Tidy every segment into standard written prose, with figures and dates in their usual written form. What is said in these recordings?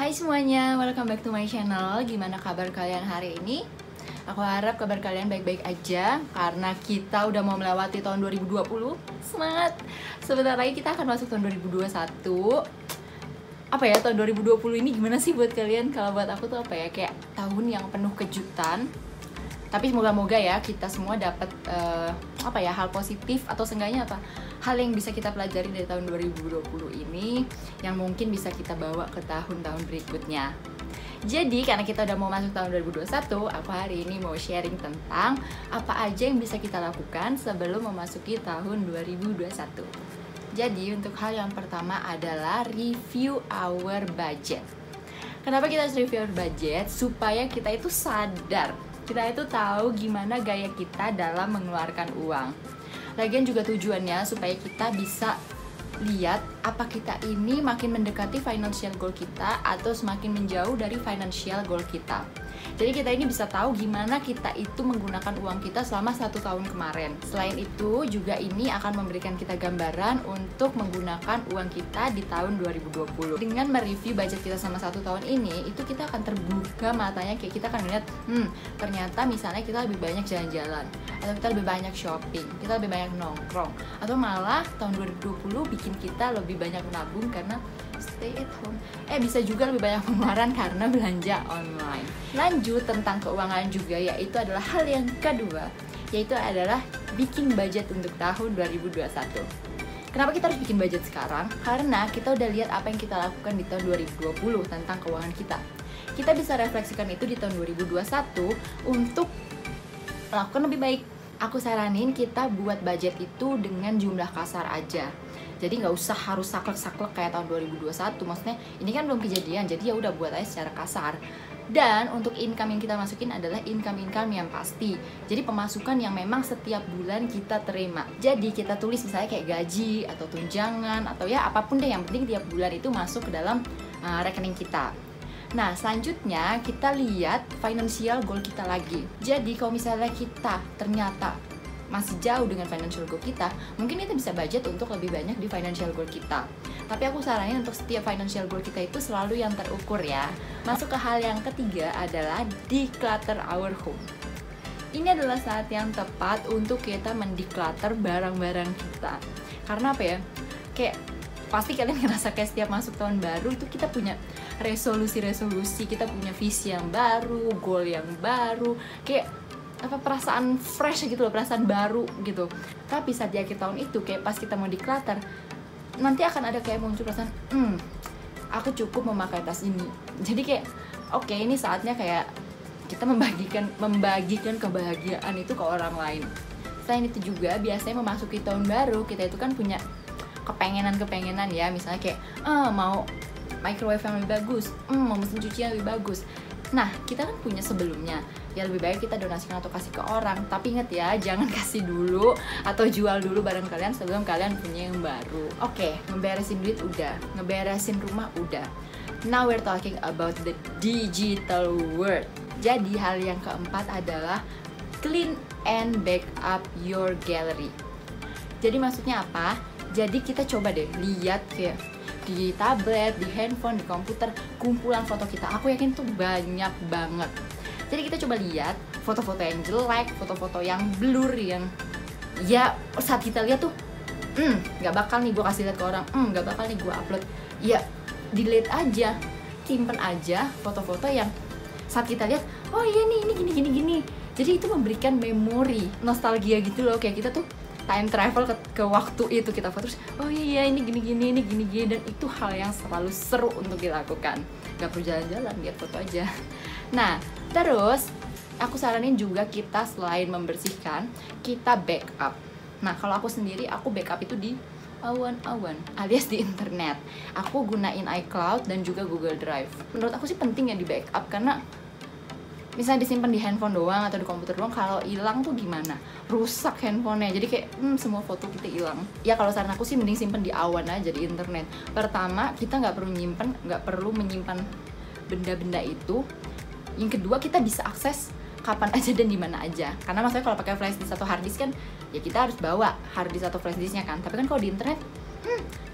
Hai semuanya, welcome back to my channel. Gimana kabar kalian hari ini? Aku harap kabar kalian baik-baik aja karena kita udah mau melewati tahun 2020. Semangat! Sebentar lagi kita akan masuk tahun 2021. Apa ya, tahun 2020 ini gimana sih buat kalian? Kalau buat aku tuh apa ya, kayak tahun yang penuh kejutan. Tapi semoga-moga ya kita semua dapat hal positif atau seenggaknya hal yang bisa kita pelajari dari tahun 2020 ini yang mungkin bisa kita bawa ke tahun-tahun berikutnya. Jadi karena kita udah mau masuk tahun 2021, aku hari ini mau sharing tentang apa aja yang bisa kita lakukan sebelum memasuki tahun 2021. Jadi untuk hal yang pertama adalah review our budget. Kenapa kita harus review our budget? Supaya kita itu sadar, kita itu tahu gimana gaya kita dalam mengeluarkan uang. Lagian juga tujuannya supaya kita bisa lihat apa kita ini makin mendekati financial goal kita atau semakin menjauh dari financial goal kita. Jadi kita ini bisa tahu gimana kita itu menggunakan uang kita selama 1 tahun kemarin. Selain itu juga ini akan memberikan kita gambaran untuk menggunakan uang kita di tahun 2020. Dengan mereview budget kita selama 1 tahun ini, itu kita akan terbuka matanya, kayak kita akan melihat ternyata misalnya kita lebih banyak jalan-jalan, atau kita lebih banyak shopping, kita lebih banyak nongkrong, atau malah tahun 2020 bikin kita lebih banyak menabung karena stay at home. Bisa juga lebih banyak pengeluaran karena belanja online. Lanjut tentang keuangan juga, yaitu adalah hal yang kedua, yaitu adalah bikin budget untuk tahun 2021. Kenapa kita harus bikin budget sekarang? Karena kita udah lihat apa yang kita lakukan di tahun 2020 tentang keuangan kita. Kita bisa refleksikan itu di tahun 2021 untuk melakukan lebih baik. Aku saranin kita buat budget itu dengan jumlah kasar aja. Jadi nggak usah harus saklek-saklek kayak tahun 2021. Maksudnya ini kan belum kejadian, jadi ya udah buat aja secara kasar. Dan untuk income yang kita masukin adalah income yang pasti. Jadi pemasukan yang memang setiap bulan kita terima. Jadi kita tulis misalnya kayak gaji atau tunjangan atau ya apapun deh, yang penting tiap bulan itu masuk ke dalam rekening kita. Nah, selanjutnya kita lihat financial goal kita lagi. Jadi kalau misalnya kita ternyata masih jauh dengan financial goal kita, mungkin kita bisa budget untuk lebih banyak di financial goal kita. Tapi aku saranin untuk setiap financial goal kita itu selalu yang terukur ya. Masuk ke hal yang ketiga adalah declutter our home. Ini adalah saat yang tepat untuk kita mendeclutter barang-barang kita. Karena apa ya? Kayak pasti kalian ngerasa kayak setiap masuk tahun baru itu kita punya resolusi-resolusi, kita punya visi yang baru, goal yang baru, kayak perasaan fresh gitu loh, perasaan baru gitu. Tapi saat di akhir tahun itu kayak pas kita mau declutter, nanti akan ada kayak muncul perasaan aku cukup memakai tas ini. Jadi kayak oke, ini saatnya kayak kita membagikan kebahagiaan itu ke orang lain. Selain itu juga biasanya memasuki tahun baru kita itu kan punya kepengenan ya, misalnya kayak mau microwave yang lebih bagus, mau mesin cuci yang lebih bagus. Nah, kita kan punya sebelumnya. Ya lebih baik kita donasikan atau kasih ke orang. Tapi ingat ya, jangan kasih dulu atau jual dulu barang kalian sebelum kalian punya yang baru. Oke, ngeberesin duit udah, ngeberesin rumah udah. Now we're talking about the digital world. Jadi hal yang keempat adalah clean and back up your gallery. Jadi maksudnya apa? Jadi kita coba deh lihat kayak di tablet, di handphone, di komputer, kumpulan foto kita. Aku yakin tuh banyak banget. Jadi kita coba lihat foto-foto yang jelek, foto-foto yang blur, yang ya saat kita lihat tuh gak bakal nih gue kasih lihat ke orang, gak bakal nih gue upload. Ya delete aja, simpen aja foto-foto yang saat kita lihat, oh iya nih ini gini. Jadi itu memberikan memori, nostalgia gitu loh, kayak kita tuh time travel ke waktu itu, kita foto terus, oh iya ini gini, dan itu hal yang selalu seru untuk dilakukan. Gak perlu jalan-jalan, lihat foto aja. Nah, terus aku saranin juga kita selain membersihkan, kita backup. Nah, kalau aku sendiri, aku backup itu di awan-awan alias di internet. Aku gunain iCloud dan juga Google Drive. Menurut aku sih penting ya di backup, karena misalnya disimpan di handphone doang atau di komputer doang, kalau hilang tuh gimana? Rusak handphonenya, jadi kayak semua foto kita hilang. Ya kalau saran aku sih mending simpen di awan aja di internet. Pertama, kita nggak perlu menyimpan benda-benda itu. Yang kedua, kita bisa akses kapan aja dan di mana aja. Karena maksudnya kalau pakai flash disk atau hard disk kan, ya kita harus bawa hard disk atau flash disknya kan. Tapi kan kalau di internet,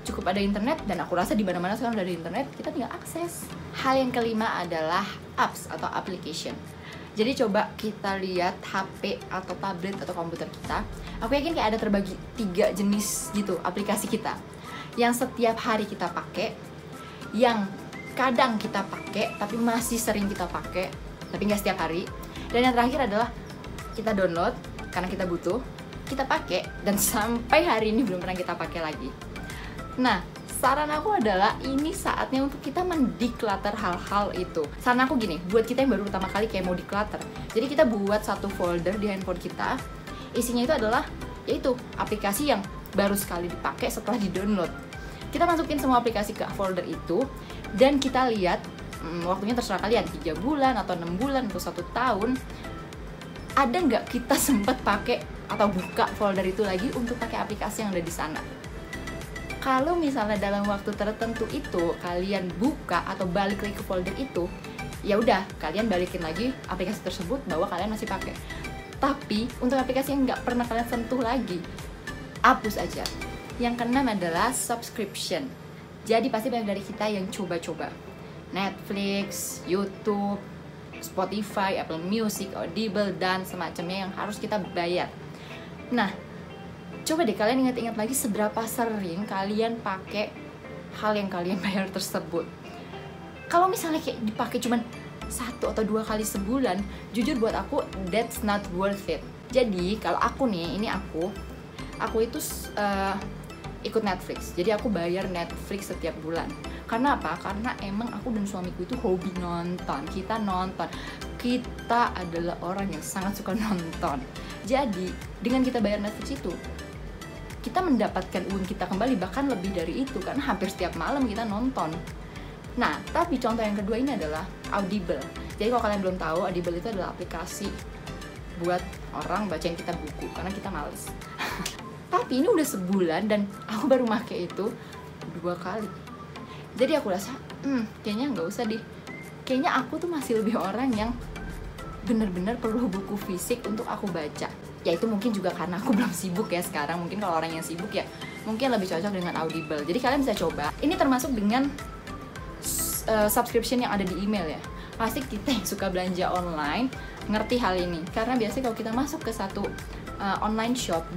cukup ada internet, dan aku rasa di mana-mana sekarang udah ada internet, kita tinggal akses. Hal yang kelima adalah apps atau application. Jadi coba kita lihat HP atau tablet atau komputer kita. Aku yakin kayak ada terbagi 3 jenis gitu aplikasi kita. Yang setiap hari kita pakai, yang kadang kita pakai tapi masih sering kita pakai tapi nggak setiap hari, dan yang terakhir adalah kita download karena kita butuh, kita pakai, dan sampai hari ini belum pernah kita pakai lagi. Nah, saran aku adalah ini saatnya untuk kita mendeclutter hal-hal itu. Saran aku gini, buat kita yang baru pertama kali kayak mau declutter, jadi kita buat satu folder di handphone kita. Isinya itu adalah yaitu aplikasi yang baru sekali dipakai setelah di-download. Kita masukin semua aplikasi ke folder itu, dan kita lihat waktunya terserah kalian, 3 bulan atau 6 bulan atau 1 tahun, ada nggak kita sempat pakai atau buka folder itu lagi untuk pakai aplikasi yang ada di sana. Kalau misalnya dalam waktu tertentu itu kalian buka atau balik lagi ke folder itu, ya udah kalian balikin lagi aplikasi tersebut bahwa kalian masih pakai. Tapi untuk aplikasi yang nggak pernah kalian sentuh lagi, hapus aja. Yang keenam adalah subscription. Jadi pasti banyak dari kita yang coba-coba Netflix, YouTube, Spotify, Apple Music, Audible, dan semacamnya yang harus kita bayar. Nah, coba deh kalian ingat-ingat lagi seberapa sering kalian pakai hal yang kalian bayar tersebut. Kalau misalnya kayak dipakai cuman 1 atau 2 kali sebulan, jujur buat aku that's not worth it. Jadi kalau aku nih, ini aku itu ikut Netflix. Jadi aku bayar Netflix setiap bulan. Karena apa? Karena emang aku dan suamiku itu hobi nonton. Kita nonton. Kita adalah orang yang sangat suka nonton. Jadi dengan kita bayar Netflix itu, kita mendapatkan uang kita kembali, bahkan lebih dari itu, karena hampir setiap malam kita nonton. Nah, tapi contoh yang kedua ini adalah Audible. Jadi kalau kalian belum tahu, Audible itu adalah aplikasi buat orang bacain kita buku, karena kita males. Tapi ini udah sebulan dan aku baru pakai itu 2 kali. Jadi aku rasa, kayaknya nggak usah deh. Kayaknya aku tuh masih lebih orang yang bener-bener perlu buku fisik untuk aku baca. Ya itu mungkin juga karena aku belum sibuk ya sekarang. Mungkin kalau orang yang sibuk ya mungkin lebih cocok dengan Audible. Jadi kalian bisa coba. Ini termasuk dengan subscription yang ada di email ya. Pasti kita yang suka belanja online ngerti hal ini. Karena biasanya kalau kita masuk ke satu online shop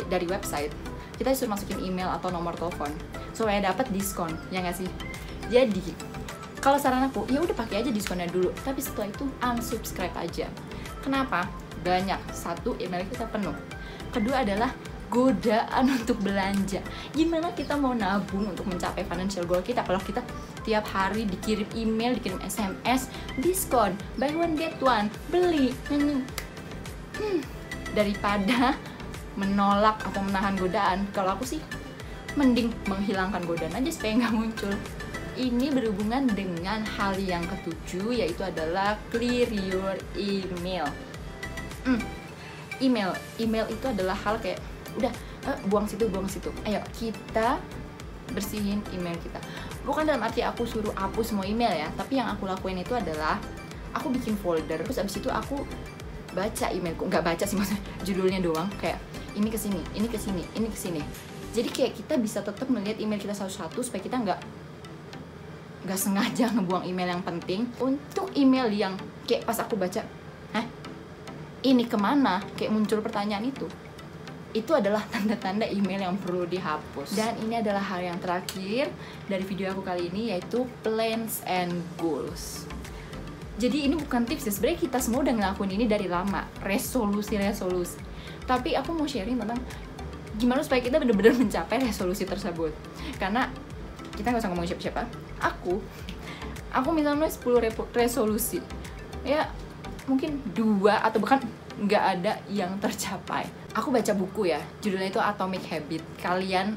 dari website, kita disuruh masukin email atau nomor telepon supaya dapat diskon, ya nggak sih? Jadi kalau saran aku, ya udah pakai aja diskonnya dulu, tapi setelah itu unsubscribe aja. Kenapa? Banyak. 1, email kita penuh. Kedua adalah godaan untuk belanja. Gimana kita mau nabung untuk mencapai financial goal kita kalau kita tiap hari dikirim email, dikirim SMS, diskon, buy one get one, beli. Daripada menolak atau menahan godaan, kalau aku sih mending menghilangkan godaan aja supaya nggak muncul. Ini berhubungan dengan hal yang ke-7, yaitu adalah clear your email. Email itu adalah hal kayak udah buang situ. Ayo kita bersihin email kita. Bukan dalam arti aku suruh hapus semua email ya, tapi yang aku lakuin itu adalah aku bikin folder, terus abis itu aku baca emailku. Nggak baca sih, maksudnya judulnya doang, kayak ini kesini, ini kesini, ini kesini. Jadi kayak kita bisa tetap melihat email kita satu-satu supaya kita nggak sengaja ngebuang email yang penting. Untuk email yang kayak pas aku baca, ini kemana? Kayak muncul pertanyaan itu adalah tanda-tanda email yang perlu dihapus. Dan ini adalah hal yang terakhir dari video aku kali ini, yaitu plans and goals. Jadi ini bukan tips ya, sebenarnya kita semua udah ngelakuin ini dari lama, resolusi. Tapi aku mau sharing tentang gimana supaya kita benar-benar mencapai resolusi tersebut. Karena kita nggak usah ngomong siapa-siapa. Aku misalnya 10 resolusi, ya mungkin 2 atau bahkan nggak ada yang tercapai. Aku baca buku ya, judulnya itu Atomic Habit. Kalian,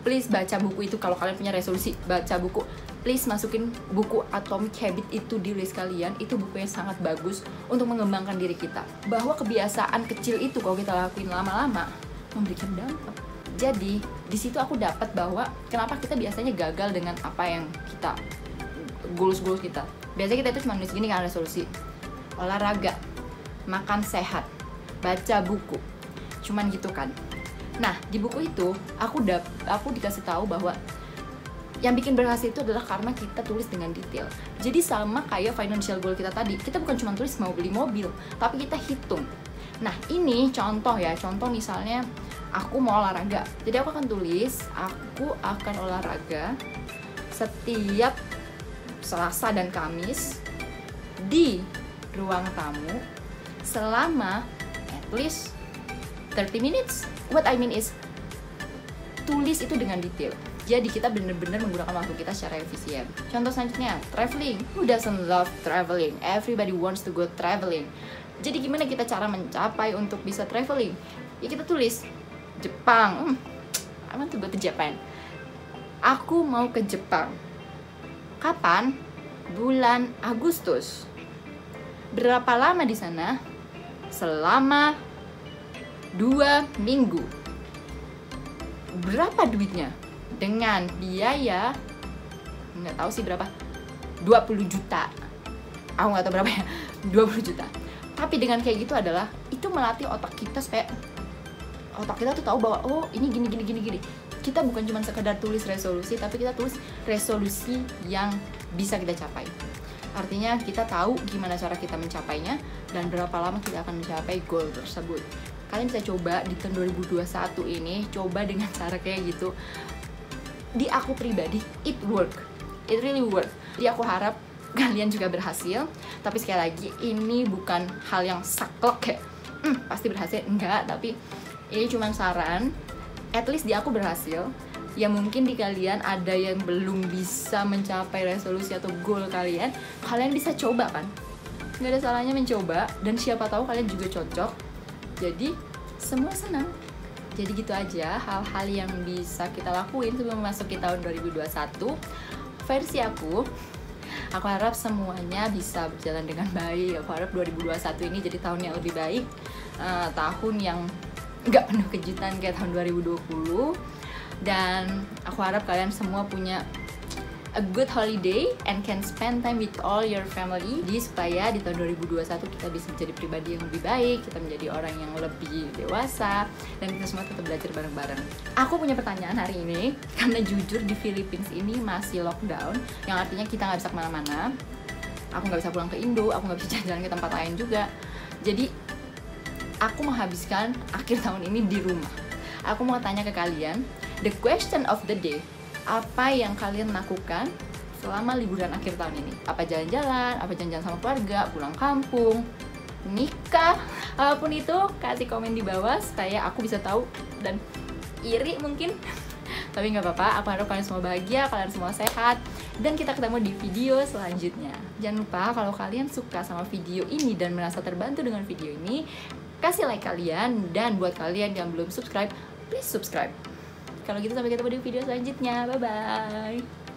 please baca buku itu. Kalau kalian punya resolusi baca buku, please masukin buku Atomic Habit itu di list kalian. Itu buku yang sangat bagus untuk mengembangkan diri kita. Bahwa kebiasaan kecil itu kalau kita lakuin lama-lama memberikan dampak. Jadi di situ aku dapat bahwa kenapa kita biasanya gagal dengan apa yang kita goals kita. Biasanya kita itu cuma nulis gini kan, resolusi olahraga, makan sehat, baca buku, cuman gitu kan. Nah, di buku itu aku dikasih tahu bahwa yang bikin berhasil itu adalah karena kita tulis dengan detail. Jadi sama kayak financial goal kita tadi, kita bukan cuma tulis mau beli mobil, tapi kita hitung. Nah, ini contoh ya, contoh misalnya aku mau olahraga. Jadi aku akan tulis, aku akan olahraga setiap Selasa dan Kamis di ruang tamu selama at least 30 minutes. What I mean is, tulis itu dengan detail. Jadi kita benar-benar menggunakan waktu kita secara efisien. Contoh selanjutnya, traveling. Who doesn't love traveling? Everybody wants to go traveling. Jadi gimana kita cara mencapai untuk bisa traveling? Ya kita tulis Jepang. I want to go to Japan. Aku mau ke Jepang. Kapan? Bulan Agustus. Berapa lama di sana? Selama 2 minggu. Berapa duitnya? Dengan biaya nggak tahu sih berapa, 20 juta. Aku nggak tahu berapa ya, 20 juta. Tapi dengan kayak gitu adalah itu melatih otak kita supaya otak kita tuh tahu bahwa oh ini gini. Kita bukan cuma sekedar tulis resolusi, tapi kita tulis resolusi yang bisa kita capai. Artinya kita tahu gimana cara kita mencapainya dan berapa lama kita akan mencapai goal tersebut. Kalian bisa coba di tahun 2021 ini, coba dengan cara kayak gitu. Di aku pribadi, it really work. Jadi aku harap kalian juga berhasil. Tapi sekali lagi, ini bukan hal yang saklek ya, pasti berhasil, enggak. Tapi ini cuma saran. At least di aku berhasil. Ya mungkin di kalian ada yang belum bisa mencapai resolusi atau goal kalian. Kalian bisa coba kan, nggak ada salahnya mencoba. Dan siapa tahu kalian juga cocok. Jadi semua senang. Jadi gitu aja hal-hal yang bisa kita lakuin sebelum memasuki tahun 2021. Versi aku harap semuanya bisa berjalan dengan baik. Aku harap 2021 ini jadi tahun yang lebih baik, tahun yang nggak penuh kejutan kayak tahun 2020. Dan aku harap kalian semua punya a good holiday and can spend time with all your family. Jadi supaya di tahun 2021 kita bisa menjadi pribadi yang lebih baik, kita menjadi orang yang lebih dewasa, dan kita semua tetap belajar bareng-bareng. Aku punya pertanyaan hari ini, karena jujur di Philippines ini masih lockdown, yang artinya kita nggak bisa kemana-mana. Aku nggak bisa pulang ke Indo, aku nggak bisa jalan-jalan ke tempat lain juga. Jadi aku menghabiskan akhir tahun ini di rumah. Aku mau tanya ke kalian, the question of the day, apa yang kalian lakukan selama liburan akhir tahun ini? Apa jalan-jalan, apa jalan-jalan sama keluarga, pulang kampung, nikah, apapun itu, kasih komen di bawah supaya aku bisa tahu dan iri mungkin. Tapi nggak apa-apa, aku harap kalian semua bahagia, kalian semua sehat, dan kita ketemu di video selanjutnya. Jangan lupa kalau kalian suka sama video ini dan merasa terbantu dengan video ini, kasih like kalian, dan buat kalian yang belum subscribe, please subscribe. Kalau gitu sampai ketemu di video selanjutnya. Bye-bye.